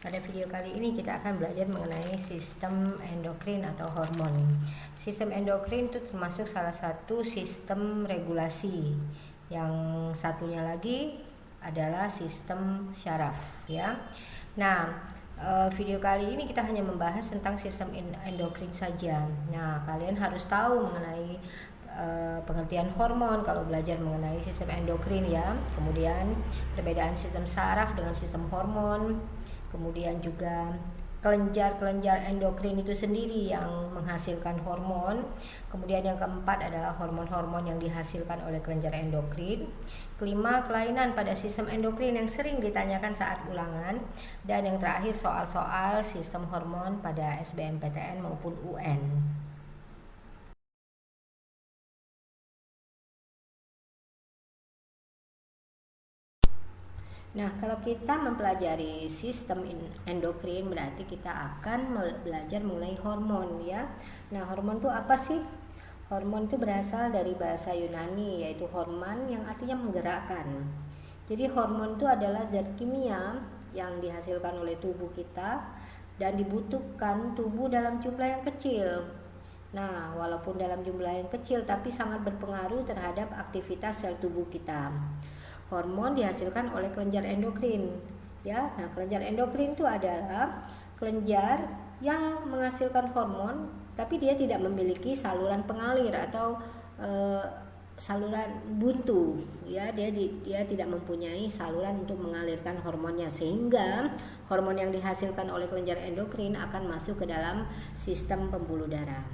Pada video kali ini kita akan belajar mengenai sistem endokrin atau hormon. Sistem endokrin itu termasuk salah satu sistem regulasi. Yang satunya lagi adalah sistem syaraf, ya. Nah, video kali ini kita hanya membahas tentang sistem endokrin saja. Nah, kalian harus tahu mengenai pengertian hormon kalau belajar mengenai sistem endokrin, ya. Kemudian perbedaan sistem saraf dengan sistem hormon. Kemudian juga kelenjar endokrin itu sendiri yang menghasilkan hormon. Kemudian yang keempat adalah hormon-hormon yang dihasilkan oleh kelenjar endokrin. Kelima, kelainan pada sistem endokrin yang sering ditanyakan saat ulangan. Dan yang terakhir, soal-soal sistem hormon pada SBMPTN maupun UN. Nah, kalau kita mempelajari sistem endokrin berarti kita akan belajar mengenai hormon, ya. Nah, hormon itu apa sih? Hormon itu berasal dari bahasa Yunani, yaitu horman yang artinya menggerakkan. Jadi hormon itu adalah zat kimia yang dihasilkan oleh tubuh kita dan dibutuhkan tubuh dalam jumlah yang kecil. Nah, walaupun dalam jumlah yang kecil tapi sangat berpengaruh terhadap aktivitas sel tubuh kita. Hormon dihasilkan oleh kelenjar endokrin, ya. Nah, kelenjar endokrin itu adalah kelenjar yang menghasilkan hormon, tapi dia tidak memiliki saluran pengalir atau saluran buntu, ya. Dia tidak mempunyai saluran untuk mengalirkan hormonnya, sehingga hormon yang dihasilkan oleh kelenjar endokrin akan masuk ke dalam sistem pembuluh darah.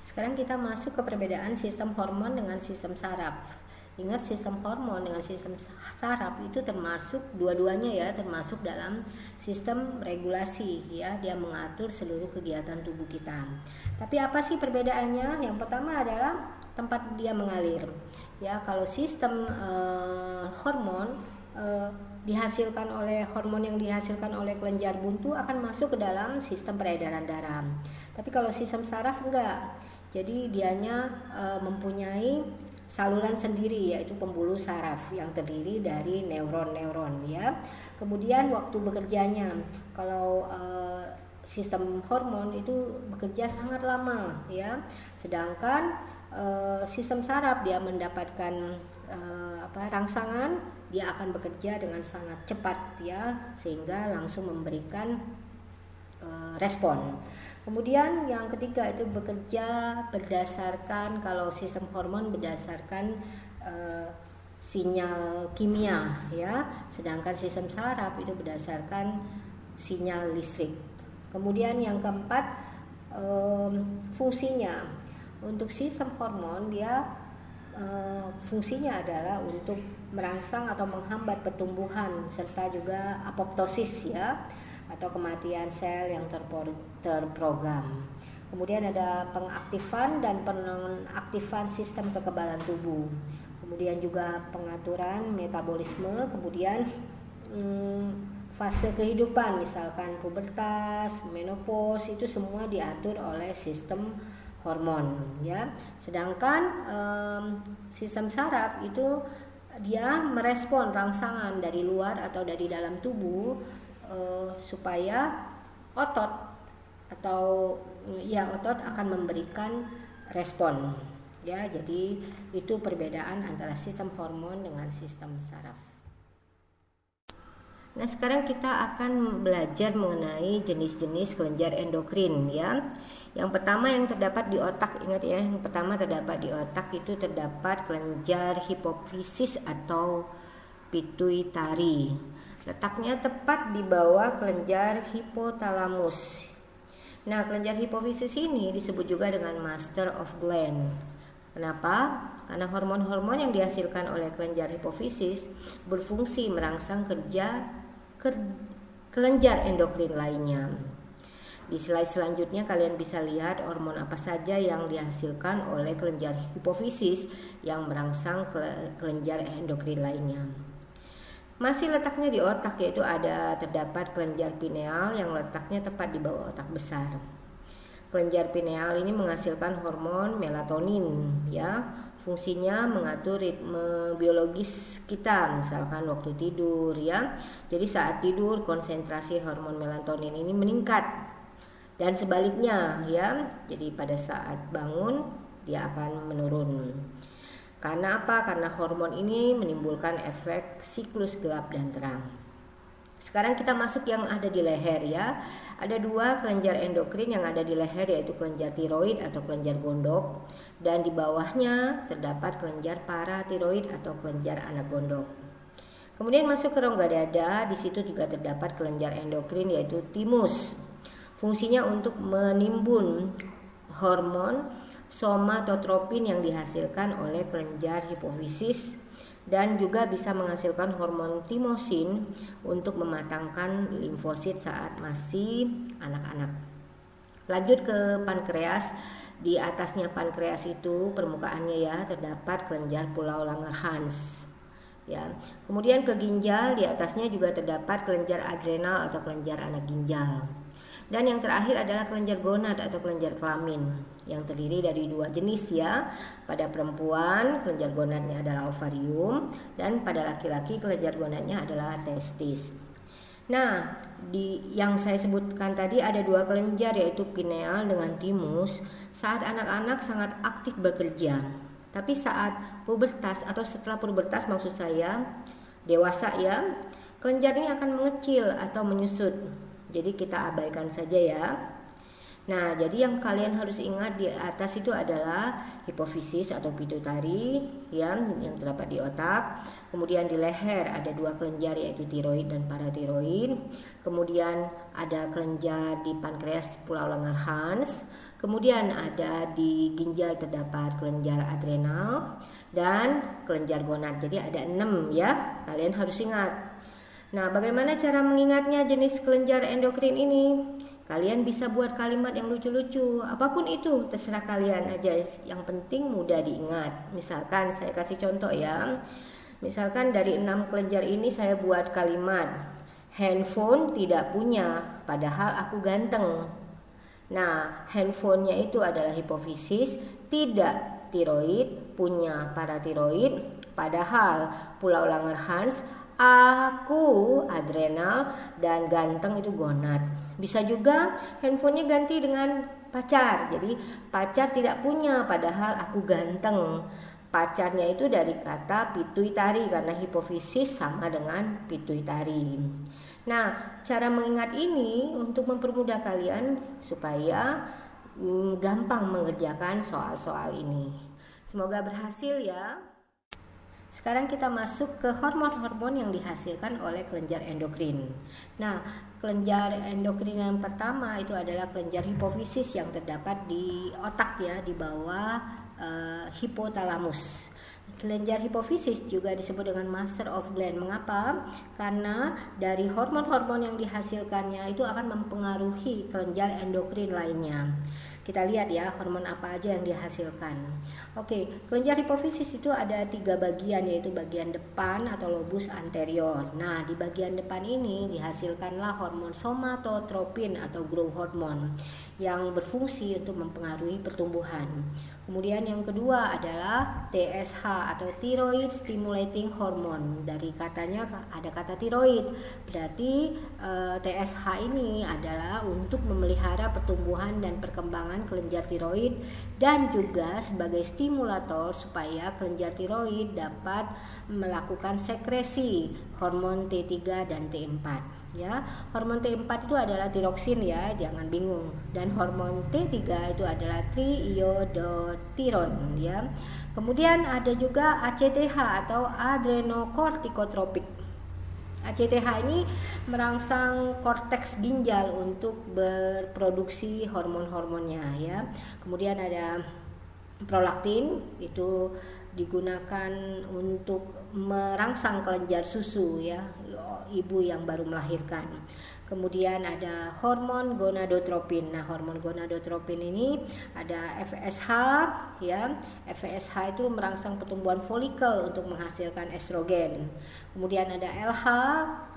Sekarang kita masuk ke perbedaan sistem hormon dengan sistem saraf. Ingat, sistem hormon dengan sistem saraf itu termasuk dua-duanya, ya, termasuk dalam sistem regulasi, ya. Dia mengatur seluruh kegiatan tubuh kita. Tapi apa sih perbedaannya? Yang pertama adalah tempat dia mengalir. Ya, kalau sistem hormon dihasilkan oleh hormon yang dihasilkan oleh kelenjar buntu akan masuk ke dalam sistem peredaran darah. Tapi kalau sistem saraf enggak. Jadi dianya mempunyai saluran sendiri, yaitu pembuluh saraf yang terdiri dari neuron-neuron, ya. Kemudian waktu bekerjanya, kalau sistem hormon itu bekerja sangat lama, ya. Sedangkan sistem saraf dia mendapatkan rangsangan, dia akan bekerja dengan sangat cepat, ya, sehingga langsung memberikan respon. Kemudian yang ketiga itu bekerja berdasarkan, kalau sistem hormon berdasarkan sinyal kimia, ya, sedangkan sistem saraf itu berdasarkan sinyal listrik. Kemudian yang keempat, fungsinya. Untuk sistem hormon dia fungsinya adalah untuk merangsang atau menghambat pertumbuhan serta juga apoptosis, ya, atau kematian sel yang terprogram. Kemudian ada pengaktifan dan penonaktifan sistem kekebalan tubuh. Kemudian juga pengaturan metabolisme, kemudian fase kehidupan, misalkan pubertas, menopause, itu semua diatur oleh sistem hormon, ya. Sedangkan sistem saraf itu dia merespon rangsangan dari luar atau dari dalam tubuh supaya otot akan memberikan respon, ya. Jadi itu perbedaan antara sistem hormon dengan sistem saraf. Nah, sekarang kita akan belajar mengenai jenis-jenis kelenjar endokrin, ya. Yang pertama yang terdapat di otak, ingat ya, yang pertama terdapat di otak itu terdapat kelenjar hipofisis atau pituitari. Letaknya tepat di bawah kelenjar hipotalamus. Nah, kelenjar hipofisis ini disebut juga dengan master of gland. Kenapa? Karena hormon-hormon yang dihasilkan oleh kelenjar hipofisis berfungsi merangsang kerja kelenjar endokrin lainnya. Di slide selanjutnya kalian bisa lihat hormon apa saja yang dihasilkan oleh kelenjar hipofisis yang merangsang kelenjar endokrin lainnya. Masih letaknya di otak, yaitu terdapat kelenjar pineal yang letaknya tepat di bawah otak besar. Kelenjar pineal ini menghasilkan hormon melatonin, ya. fungsinya mengatur ritme biologis kita, misalkan waktu tidur ya. Jadi saat tidur konsentrasi hormon melatonin ini meningkat dan sebaliknya ya. Jadi pada saat bangun dia akan menurun. Karena apa? Karena hormon ini menimbulkan efek siklus gelap dan terang. Sekarang kita masuk yang ada di leher ya. Ada dua kelenjar endokrin yang ada di leher, yaitu kelenjar tiroid atau kelenjar gondok, dan di bawahnya terdapat kelenjar paratiroid atau kelenjar anak gondok. Kemudian masuk ke rongga dada, di situ juga terdapat kelenjar endokrin yaitu timus. Fungsinya untuk menimbun hormon somatotropin yang dihasilkan oleh kelenjar hipofisis dan juga bisa menghasilkan hormon timosin untuk mematangkan limfosit saat masih anak-anak. Lanjut ke pankreas. Di atasnya pankreas itu permukaannya ya terdapat kelenjar pulau Langerhans. Ya. Kemudian ke ginjal, di atasnya juga terdapat kelenjar adrenal atau kelenjar anak ginjal. Dan yang terakhir adalah kelenjar gonad atau kelenjar kelamin yang terdiri dari dua jenis ya. Pada perempuan kelenjar gonadnya adalah ovarium dan pada laki-laki kelenjar gonadnya adalah testis. Nah, yang saya sebutkan tadi ada dua kelenjar yaitu pineal dengan timus. Saat anak-anak sangat aktif bekerja. Tapi saat pubertas atau setelah pubertas maksud saya dewasa ya, kelenjar ini akan mengecil atau menyusut. Jadi kita abaikan saja ya. Nah, jadi yang kalian harus ingat di atas itu adalah hipofisis atau pituitari ya, yang terdapat di otak. Kemudian di leher ada dua kelenjar yaitu tiroid dan paratiroid. Kemudian ada kelenjar di pankreas pulau Langerhans. Kemudian ada di ginjal terdapat kelenjar adrenal dan kelenjar gonad. Jadi ada 6 ya, kalian harus ingat. Nah, bagaimana cara mengingatnya jenis kelenjar endokrin ini? Kalian bisa buat kalimat yang lucu-lucu, apapun itu terserah kalian aja, yang penting mudah diingat. Misalkan saya kasih contoh ya. Misalkan dari 6 kelenjar ini saya buat kalimat, handphone tidak punya padahal aku ganteng. Nah, handphonenya itu adalah hipofisis, tidak tiroid, punya paratiroid, padahal pulau Langerhans, aku adrenal, dan ganteng itu gonad. Bisa juga handphonenya ganti dengan pacar. Jadi pacar tidak punya padahal aku ganteng. Pacarnya itu dari kata pituitari karena hipofisis sama dengan pituitari. Nah, cara mengingat ini untuk mempermudah kalian supaya gampang mengerjakan soal-soal ini. Semoga berhasil ya. Sekarang kita masuk ke hormon-hormon yang dihasilkan oleh kelenjar endokrin. Nah, kelenjar endokrin yang pertama itu adalah kelenjar hipofisis yang terdapat di otak ya, di bawah hipotalamus. Kelenjar hipofisis juga disebut dengan master of gland. Mengapa? Karena dari hormon-hormon yang dihasilkannya itu akan mempengaruhi kelenjar endokrin lainnya. Kita lihat ya hormon apa aja yang dihasilkan. Oke, kelenjar hipofisis itu ada 3 bagian, yaitu bagian depan atau lobus anterior. Nah, di bagian depan ini dihasilkanlah hormon somatotropin atau growth hormone yang berfungsi untuk mempengaruhi pertumbuhan. Kemudian yang kedua adalah TSH atau thyroid stimulating hormone. Dari katanya ada kata thyroid, berarti TSH ini adalah untuk memelihara pertumbuhan dan perkembangan kelenjar tiroid dan juga sebagai stimulator supaya kelenjar tiroid dapat melakukan sekresi hormon T3 dan T4. Ya, hormon T4 itu adalah tiroksin ya, jangan bingung. Dan hormon T3 itu adalah triiodothyron ya. Kemudian ada juga ACTH atau adrenocorticotropic. ACTH ini merangsang korteks ginjal untuk berproduksi hormon-hormonnya ya. Kemudian ada prolaktin, itu digunakan untuk merangsang kelenjar susu ya, ibu yang baru melahirkan. Kemudian ada hormon gonadotropin. Nah, hormon gonadotropin ini ada FSH ya. FSH itu merangsang pertumbuhan folikel untuk menghasilkan estrogen. Kemudian ada LH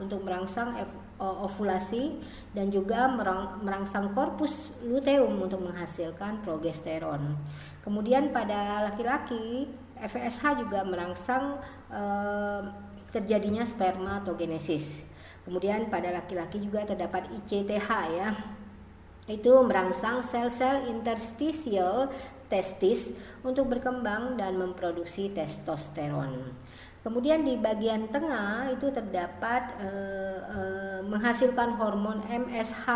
untuk merangsang ovulasi dan juga merangsang korpus luteum untuk menghasilkan progesteron. Kemudian pada laki-laki FSH juga merangsang terjadinya spermatogenesis. Kemudian pada laki-laki juga terdapat ICTH ya, itu merangsang sel-sel interstisial testis untuk berkembang dan memproduksi testosteron. Kemudian di bagian tengah itu terdapat menghasilkan hormon MSH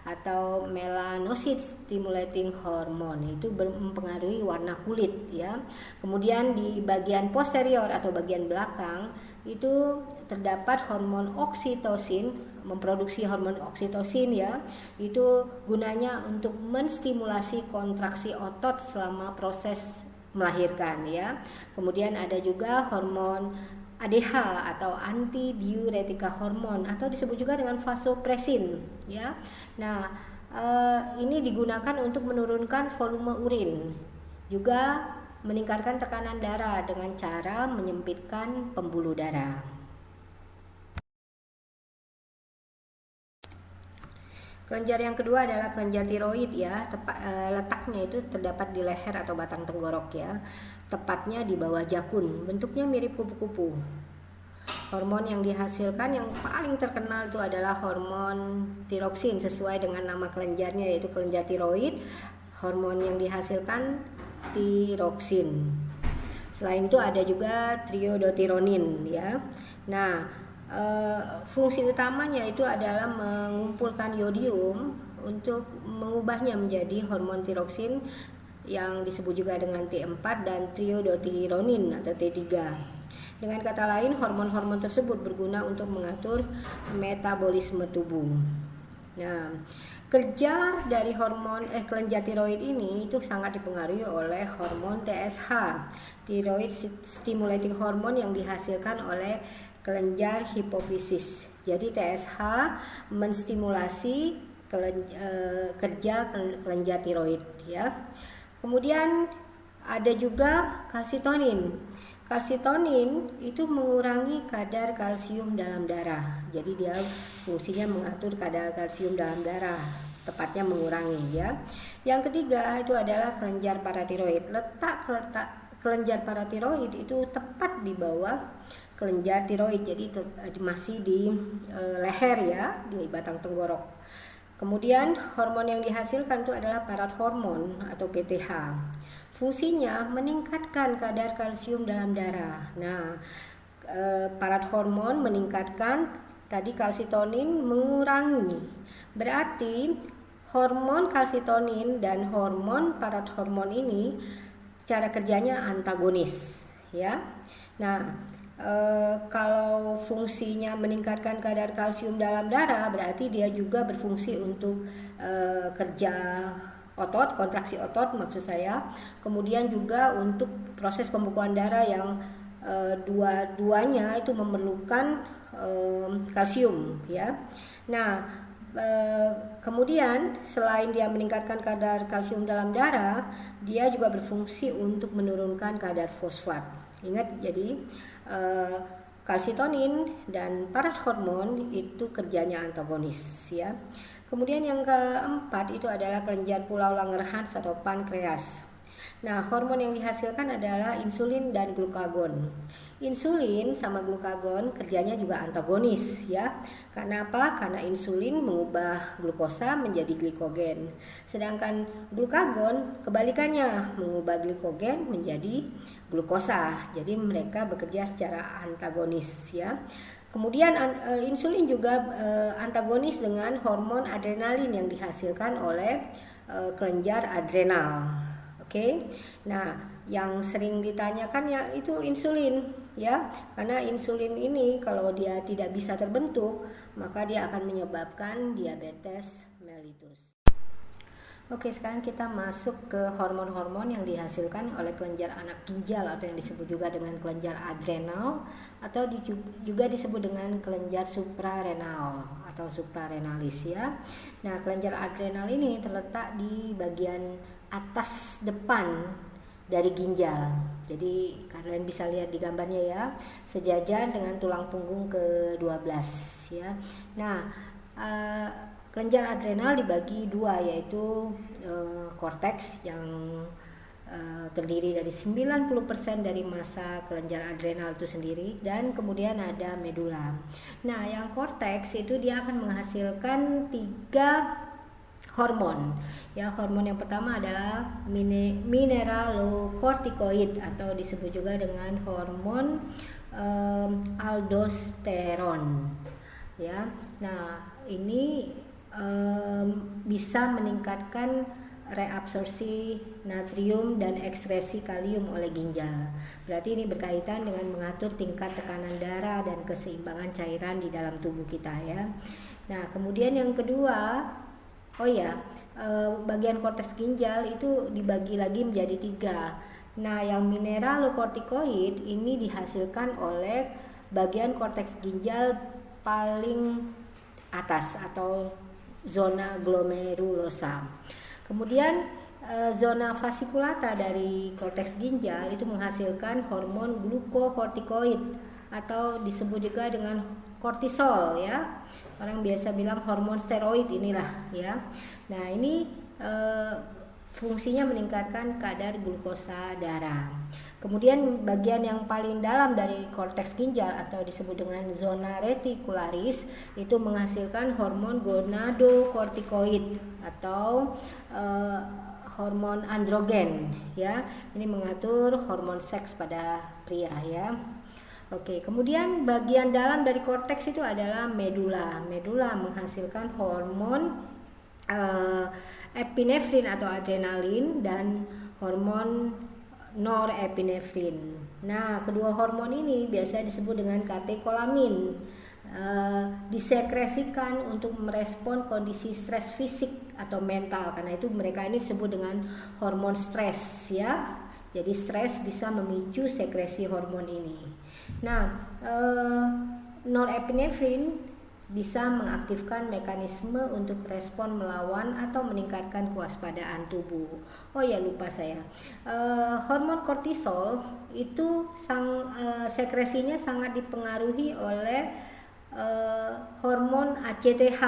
atau melanocyte stimulating hormone, itu mempengaruhi warna kulit ya. Kemudian di bagian posterior atau bagian belakang itu terdapat hormon oksitosin, memproduksi hormon oksitosin ya. Itu gunanya untuk menstimulasi kontraksi otot selama proses melahirkan ya. Kemudian ada juga hormon ADH atau antidiuretika hormon atau disebut juga dengan vasopresin ya. Nah, ini digunakan untuk menurunkan volume urin, juga meningkatkan tekanan darah dengan cara menyempitkan pembuluh darah. Kelenjar yang kedua adalah kelenjar tiroid ya. Letaknya itu terdapat di leher atau batang tenggorok ya. Tepatnya di bawah jakun, bentuknya mirip kupu-kupu. Hormon yang dihasilkan yang paling terkenal itu adalah hormon tiroksin sesuai dengan nama kelenjarnya, yaitu kelenjar tiroid. Hormon yang dihasilkan tiroksin. Selain itu ada juga triodotironin ya. Nah, fungsi utamanya itu adalah mengumpulkan yodium untuk mengubahnya menjadi hormon tiroksin yang disebut juga dengan T4 dan triodotironin atau T3. Dengan kata lain, hormon-hormon tersebut berguna untuk mengatur metabolisme tubuh. Nah, kerja dari hormon kelenjar tiroid ini itu sangat dipengaruhi oleh hormon TSH, thyroid stimulating hormone yang dihasilkan oleh kelenjar hipofisis. Jadi TSH menstimulasi kerja kelenjar tiroid ya. Kemudian ada juga kalsitonin. Kalsitonin itu mengurangi kadar kalsium dalam darah. Jadi dia fungsinya mengatur kadar kalsium dalam darah, tepatnya mengurangi ya. Yang ketiga itu adalah kelenjar paratiroid. Letak kelenjar paratiroid itu tepat di bawah kelenjar tiroid. Jadi masih di leher ya, di batang tenggorok. Kemudian hormon yang dihasilkan itu adalah parathormon atau PTH. Fungsinya meningkatkan kadar kalsium dalam darah. Nah, parathormon meningkatkan, tadi kalsitonin mengurangi. Berarti hormon kalsitonin dan hormon parathormon ini cara kerjanya antagonis ya. Nah, kalau fungsinya meningkatkan kadar kalsium dalam darah, berarti dia juga berfungsi untuk kerja otot, kontraksi otot maksud saya. Kemudian juga untuk proses pembekuan darah yang dua-duanya itu memerlukan kalsium ya. Nah, kemudian selain dia meningkatkan kadar kalsium dalam darah, dia juga berfungsi untuk menurunkan kadar fosfat. Ingat, jadi kalsitonin dan parathormon itu kerjanya antagonis ya. Kemudian yang keempat itu adalah kelenjar pulau Langerhans atau pankreas. Nah, hormon yang dihasilkan adalah insulin dan glukagon. Insulin sama glukagon kerjanya juga antagonis ya. Karena apa? Karena insulin mengubah glukosa menjadi glikogen. Sedangkan glukagon kebalikannya, mengubah glikogen menjadi glukosa. Jadi mereka bekerja secara antagonis ya. Kemudian insulin juga antagonis dengan hormon adrenalin yang dihasilkan oleh kelenjar adrenal. Oke. Nah, yang sering ditanyakan ya itu insulin ya. Karena insulin ini kalau dia tidak bisa terbentuk, maka dia akan menyebabkan diabetes mellitus. Oke, sekarang kita masuk ke hormon-hormon yang dihasilkan oleh kelenjar anak ginjal atau yang disebut juga dengan kelenjar adrenal atau juga disebut dengan kelenjar suprarenal atau suprarenalis ya. Nah, kelenjar adrenal ini terletak di bagian atas depan dari ginjal. Jadi kalian bisa lihat di gambarnya ya, sejajar dengan tulang punggung ke-12 ya. Nah, kelenjar adrenal dibagi dua, yaitu korteks yang terdiri dari 90% dari massa kelenjar adrenal itu sendiri, dan kemudian ada medula. Nah, yang korteks itu dia akan menghasilkan 3 hormon. Ya, hormon yang pertama adalah mineralokortikoid atau disebut juga dengan hormon aldosteron. Ya, nah ini bisa meningkatkan reabsorpsi natrium dan ekskresi kalium oleh ginjal. Berarti ini berkaitan dengan mengatur tingkat tekanan darah dan keseimbangan cairan di dalam tubuh kita ya. Nah, kemudian yang kedua, bagian korteks ginjal itu dibagi lagi menjadi 3. Nah, yang mineralokortikoid ini dihasilkan oleh bagian korteks ginjal paling atas atau zona glomerulosa. Kemudian zona fasciculata dari korteks ginjal itu menghasilkan hormon glukokortikoid atau disebut juga dengan kortisol ya. Orang biasa bilang hormon steroid inilah ya. Nah, ini fungsinya meningkatkan kadar glukosa darah. Kemudian bagian yang paling dalam dari korteks ginjal atau disebut dengan zona reticularis itu menghasilkan hormon gonadokortikoid atau hormon androgen ya. Ini mengatur hormon seks pada pria ya. Oke, kemudian bagian dalam dari korteks itu adalah medula. Medula menghasilkan hormon epinefrin atau adrenalin dan hormon norepinefrin. Nah, kedua hormon ini biasa disebut dengan katekolamin. Disekresikan untuk merespon kondisi stres fisik atau mental. Karena itu mereka ini disebut dengan hormon stres ya. Jadi stres bisa memicu sekresi hormon ini. Nah, norepinefrin bisa mengaktifkan mekanisme untuk respon melawan atau meningkatkan kewaspadaan tubuh. Oh ya, lupa saya. Hormon kortisol itu sekresinya sangat dipengaruhi oleh hormon ACTH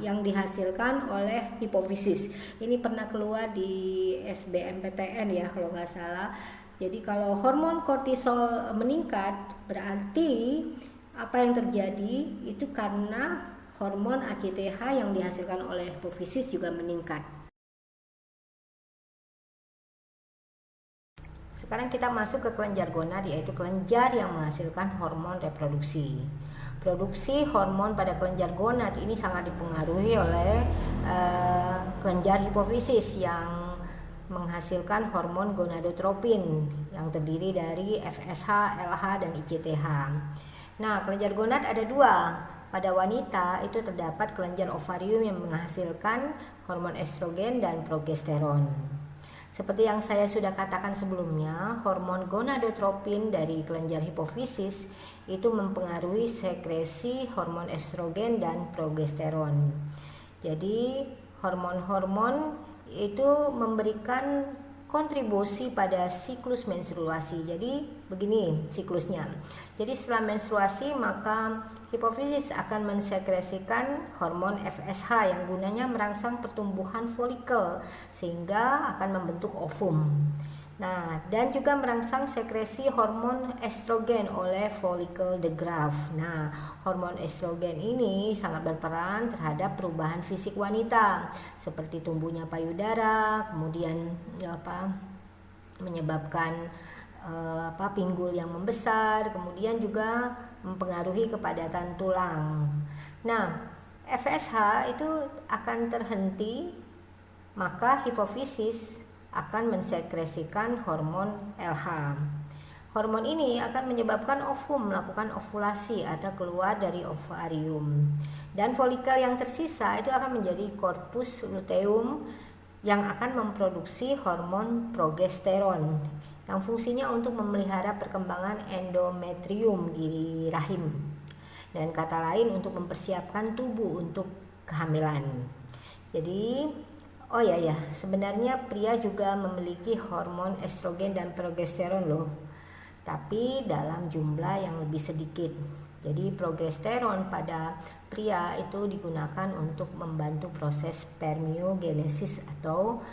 yang dihasilkan oleh hipofisis. Ini pernah keluar di SBMPTN ya kalau nggak salah. Jadi kalau hormon kortisol meningkat berarti apa yang terjadi itu karena hormon ACTH yang dihasilkan oleh hipofisis juga meningkat. Sekarang kita masuk ke kelenjar gonad, yaitu kelenjar yang menghasilkan hormon reproduksi. Produksi hormon pada kelenjar gonad ini sangat dipengaruhi oleh kelenjar hipofisis yang menghasilkan hormon gonadotropin yang terdiri dari FSH, LH, dan ICTH. Nah, kelenjar gonad ada 2. Pada wanita itu terdapat kelenjar ovarium yang menghasilkan hormon estrogen dan progesteron. Seperti yang saya sudah katakan sebelumnya, hormon gonadotropin dari kelenjar hipofisis itu mempengaruhi sekresi hormon estrogen dan progesteron. Jadi, hormon-hormon itu memberikan kontribusi pada siklus menstruasi. Jadi begini siklusnya. Jadi setelah menstruasi maka hipofisis akan mensekresikan hormon FSH yang gunanya merangsang pertumbuhan folikel sehingga akan membentuk ovum. Nah, dan juga merangsang sekresi hormon estrogen oleh folikel de Graaff. Nah, hormon estrogen ini sangat berperan terhadap perubahan fisik wanita, seperti tumbuhnya payudara, kemudian menyebabkan pinggul yang membesar, kemudian juga mempengaruhi kepadatan tulang. Nah, FSH itu akan terhenti, maka hipofisis akan mensekresikan hormon LH. Hormon ini akan menyebabkan ovum melakukan ovulasi atau keluar dari ovarium. Dan folikel yang tersisa itu akan menjadi corpus luteum yang akan memproduksi hormon progesteron yang fungsinya untuk memelihara perkembangan endometrium di rahim. Dan kata lain untuk mempersiapkan tubuh untuk kehamilan. Jadi sebenarnya pria juga memiliki hormon estrogen dan progesteron loh, tapi dalam jumlah yang lebih sedikit. Jadi progesteron pada pria itu digunakan untuk membantu proses spermiogenesis atau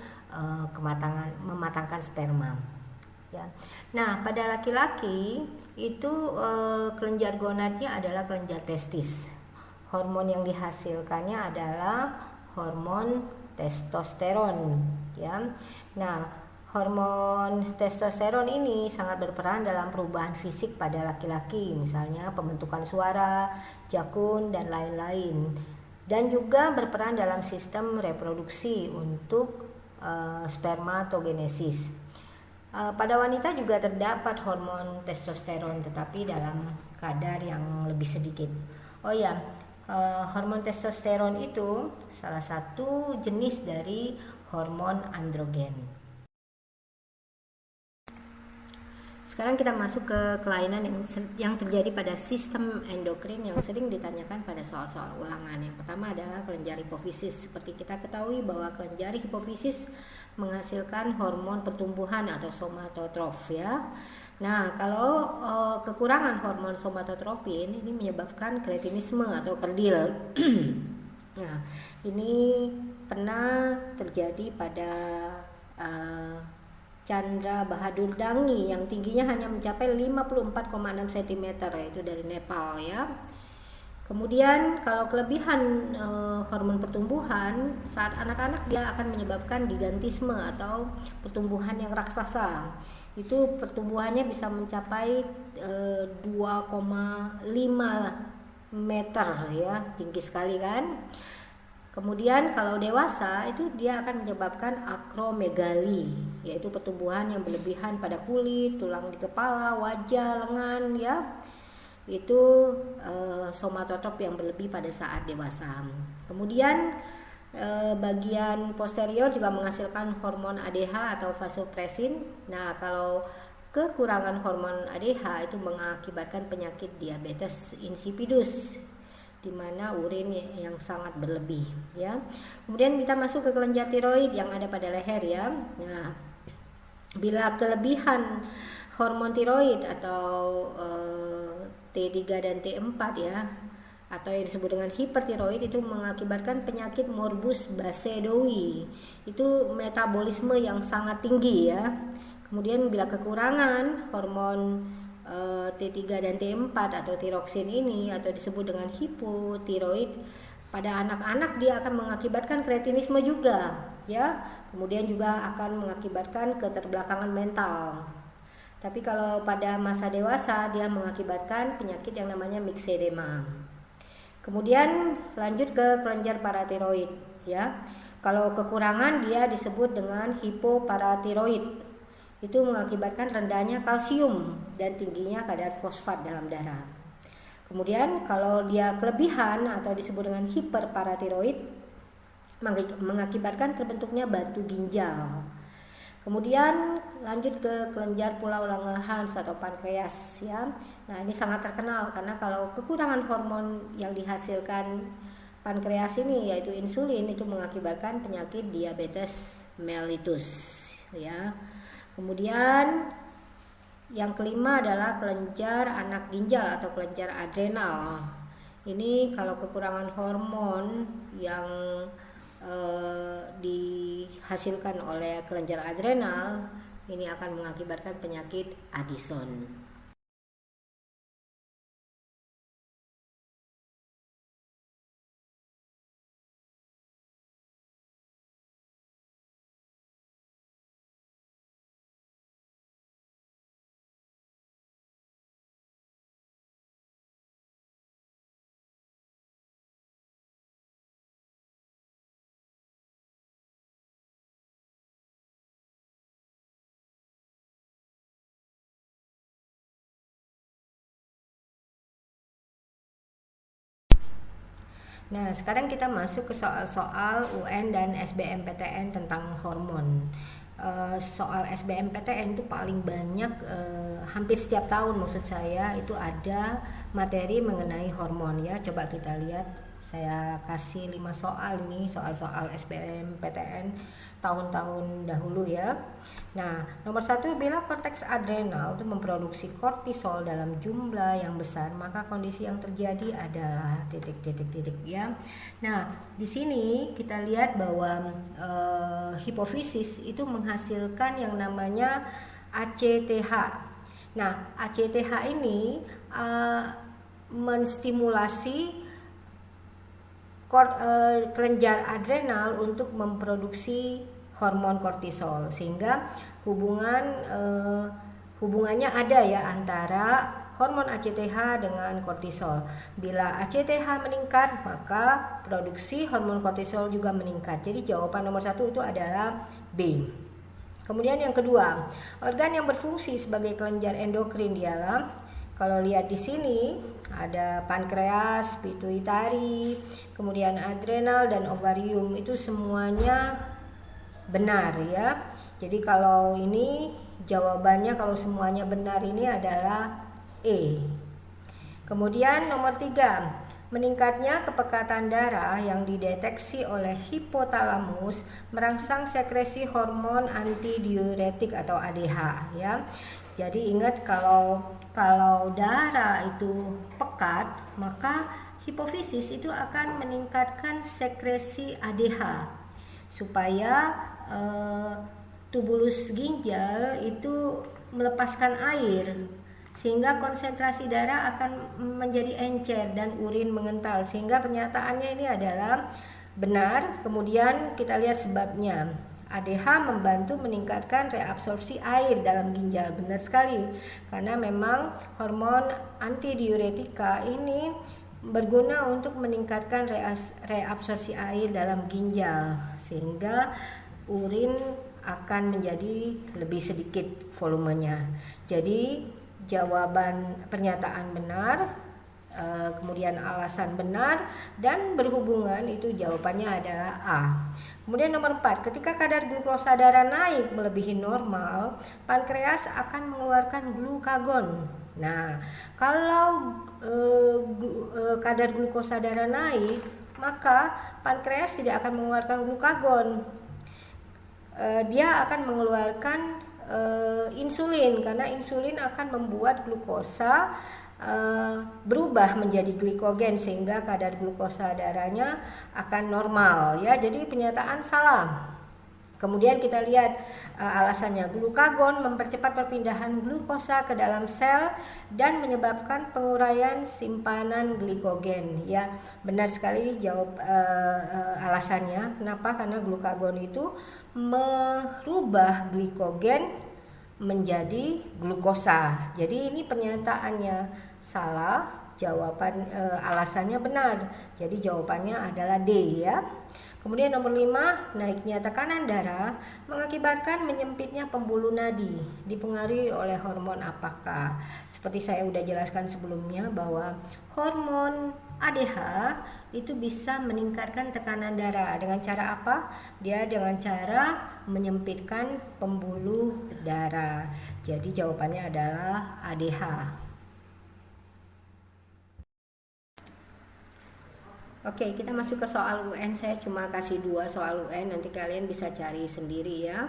mematangkan sperma. Ya. Nah, pada laki-laki itu kelenjar gonadnya adalah kelenjar testis. Hormon yang dihasilkannya adalah hormon testosteron, ya. Nah, hormon testosteron ini sangat berperan dalam perubahan fisik pada laki-laki, misalnya pembentukan suara, jakun, dan lain-lain. Dan juga berperan dalam sistem reproduksi untuk spermatogenesis. Pada wanita juga terdapat hormon testosteron, tetapi dalam kadar yang lebih sedikit. Oh ya, hormon testosteron itu salah satu jenis dari hormon androgen. Sekarang kita masuk ke kelainan yang terjadi pada sistem endokrin yang sering ditanyakan pada soal-soal ulangan. Yang pertama adalah kelenjar hipofisis. Seperti kita ketahui bahwa kelenjar hipofisis menghasilkan hormon pertumbuhan atau somatotrof, ya. Nah, kalau kekurangan hormon somatotropin ini menyebabkan kretinisme atau kerdil. Nah, ini pernah terjadi pada Chandra Bahadur Dangi yang tingginya hanya mencapai 54,6 cm, yaitu dari Nepal, ya. Kemudian kalau kelebihan hormon pertumbuhan saat anak-anak, dia akan menyebabkan gigantisme atau pertumbuhan yang raksasa. Itu pertumbuhannya bisa mencapai 2,5 meter, ya, tinggi sekali kan. Kemudian kalau dewasa itu dia akan menyebabkan akromegali, yaitu pertumbuhan yang berlebihan pada kulit, tulang di kepala, wajah, lengan, ya. Itu somatotrop yang berlebih pada saat dewasa. Kemudian bagian posterior juga menghasilkan hormon ADH atau vasopresin. Nah, kalau kekurangan hormon ADH itu mengakibatkan penyakit diabetes insipidus, di mana urin yang sangat berlebih, ya. Kemudian kita masuk ke kelenjar tiroid yang ada pada leher, ya. Nah, bila kelebihan hormon tiroid atau T3 dan T4, ya, atau yang disebut dengan hipertiroid, itu mengakibatkan penyakit morbus Basedowi. Itu metabolisme yang sangat tinggi, ya. Kemudian bila kekurangan hormon T3 dan T4 atau tiroksin ini, atau disebut dengan hipotiroid, pada anak-anak dia akan mengakibatkan kretinisme juga, ya. Kemudian juga akan mengakibatkan keterbelakangan mental. Tapi kalau pada masa dewasa dia mengakibatkan penyakit yang namanya myxedema. Kemudian lanjut ke kelenjar paratiroid, ya. Kalau kekurangan dia disebut dengan hipoparatiroid. Itu mengakibatkan rendahnya kalsium dan tingginya kadar fosfat dalam darah. Kemudian kalau dia kelebihan atau disebut dengan hiperparatiroid, mengakibatkan terbentuknya batu ginjal. Kemudian lanjut ke kelenjar pulau Langerhans atau pankreas, ya. Nah, ini sangat terkenal karena kalau kekurangan hormon yang dihasilkan pankreas ini, yaitu insulin, itu mengakibatkan penyakit diabetes mellitus, ya. Kemudian yang kelima adalah kelenjar anak ginjal atau kelenjar adrenal. Ini kalau kekurangan hormon yang dihasilkan oleh kelenjar adrenal, ini akan mengakibatkan penyakit Addison. Nah, sekarang kita masuk ke soal-soal UN dan SBMPTN tentang hormon. Soal SBMPTN itu paling banyak, hampir setiap tahun maksud saya, itu ada materi mengenai hormon ya. Coba kita lihat, saya kasih 5 soal ini, soal-soal SBMPTN tahun-tahun dahulu ya. Nah, nomor 1, bila korteks adrenal itu memproduksi kortisol dalam jumlah yang besar, maka kondisi yang terjadi adalah titik ya. Nah, di sini kita lihat bahwa hipofisis itu menghasilkan yang namanya ACTH. Nah, ACTH ini menstimulasi kelenjar adrenal untuk memproduksi hormon kortisol, sehingga hubungannya ada ya antara hormon ACTH dengan kortisol. Bila ACTH meningkat, maka produksi hormon kortisol juga meningkat. Jadi jawaban nomor 1 itu adalah B. Kemudian yang kedua, organ yang berfungsi sebagai kelenjar endokrin dialah, kalau lihat di sini ada pankreas, pituitari, kemudian adrenal dan ovarium, itu semuanya benar ya. Jadi kalau ini jawabannya, kalau semuanya benar ini adalah E. Kemudian nomor 3, meningkatnya kepekatan darah yang dideteksi oleh hipotalamus merangsang sekresi hormon antidiuretik atau ADH ya. Jadi ingat, kalau darah itu pekat, maka hipofisis itu akan meningkatkan sekresi ADH supaya tubulus ginjal itu melepaskan air, sehingga konsentrasi darah akan menjadi encer dan urin mengental, sehingga pernyataannya ini adalah benar. Kemudian kita lihat sebabnya. ADH membantu meningkatkan reabsorpsi air dalam ginjal. Benar sekali, karena memang hormon antidiuretika ini berguna untuk meningkatkan reabsorpsi air dalam ginjal, sehingga urin akan menjadi lebih sedikit volumenya. Jadi jawaban pernyataan benar, kemudian alasan benar, dan berhubungan, itu jawabannya adalah A. Kemudian nomor 4, ketika kadar glukosa darah naik melebihi normal, pankreas akan mengeluarkan glukagon. Nah, kalau kadar glukosa darah naik, maka pankreas tidak akan mengeluarkan glukagon. Dia akan mengeluarkan insulin, karena insulin akan membuat glukosa berubah menjadi glikogen, sehingga kadar glukosa darahnya akan normal ya. Jadi pernyataan salah. Kemudian kita lihat alasannya, glukagon mempercepat perpindahan glukosa ke dalam sel dan menyebabkan penguraian simpanan glikogen ya. Benar sekali jawab alasannya. Kenapa? Karena glukagon itu merubah glikogen menjadi glukosa. Jadi ini pernyataannya salah, jawaban alasannya benar. Jadi jawabannya adalah D ya. Kemudian nomor 5, naiknya tekanan darah mengakibatkan menyempitnya pembuluh nadi, dipengaruhi oleh hormon apakah? Seperti saya sudah jelaskan sebelumnya bahwa hormon ADH itu bisa meningkatkan tekanan darah. Dengan cara apa? Dia dengan cara menyempitkan pembuluh darah. Jadi jawabannya adalah ADH. Oke, kita masuk ke soal UN. Saya cuma kasih 2 soal UN, nanti kalian bisa cari sendiri ya.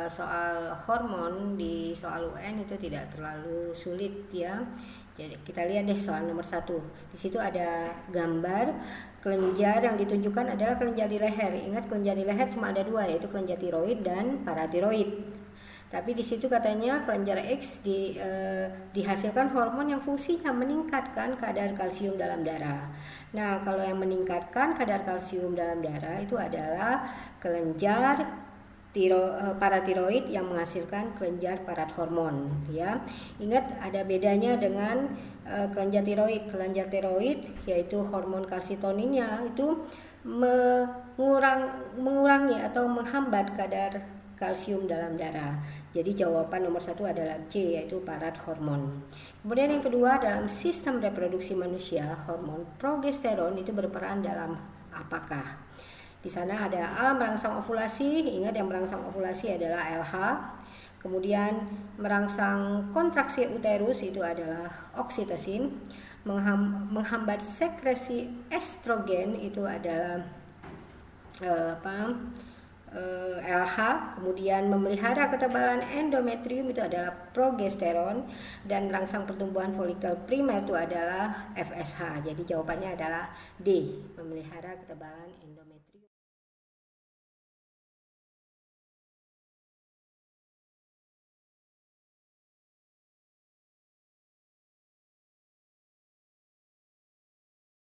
Soal hormon di soal UN itu tidak terlalu sulit ya. Jadi kita lihat deh soal nomor 1. Di situ ada gambar kelenjar yang ditunjukkan adalah kelenjar di leher. Ingat, kelenjar di leher cuma ada 2, yaitu kelenjar tiroid dan paratiroid. Tapi di situ katanya kelenjar X dihasilkan hormon yang fungsinya meningkatkan kadar kalsium dalam darah. Nah, kalau yang meningkatkan kadar kalsium dalam darah itu adalah kelenjar paratiroid yang menghasilkan kelenjar parathormon ya. Ingat, ada bedanya dengan kelenjar tiroid. Kelenjar tiroid yaitu hormon kalsitoninnya itu mengurangi atau menghambat kadar kalsium dalam darah. Jadi jawaban nomor 1 adalah C, yaitu parathormon. Kemudian yang kedua, dalam sistem reproduksi manusia, hormon progesteron itu berperan dalam apakah? Di sana ada A, merangsang ovulasi. Ingat, yang merangsang ovulasi adalah LH. Kemudian merangsang kontraksi uterus itu adalah oksitosin. Menghambat sekresi estrogen itu adalah LH. Kemudian memelihara ketebalan endometrium itu adalah progesteron, dan merangsang pertumbuhan folikel primer itu adalah FSH. Jadi jawabannya adalah D, memelihara ketebalan endometrium.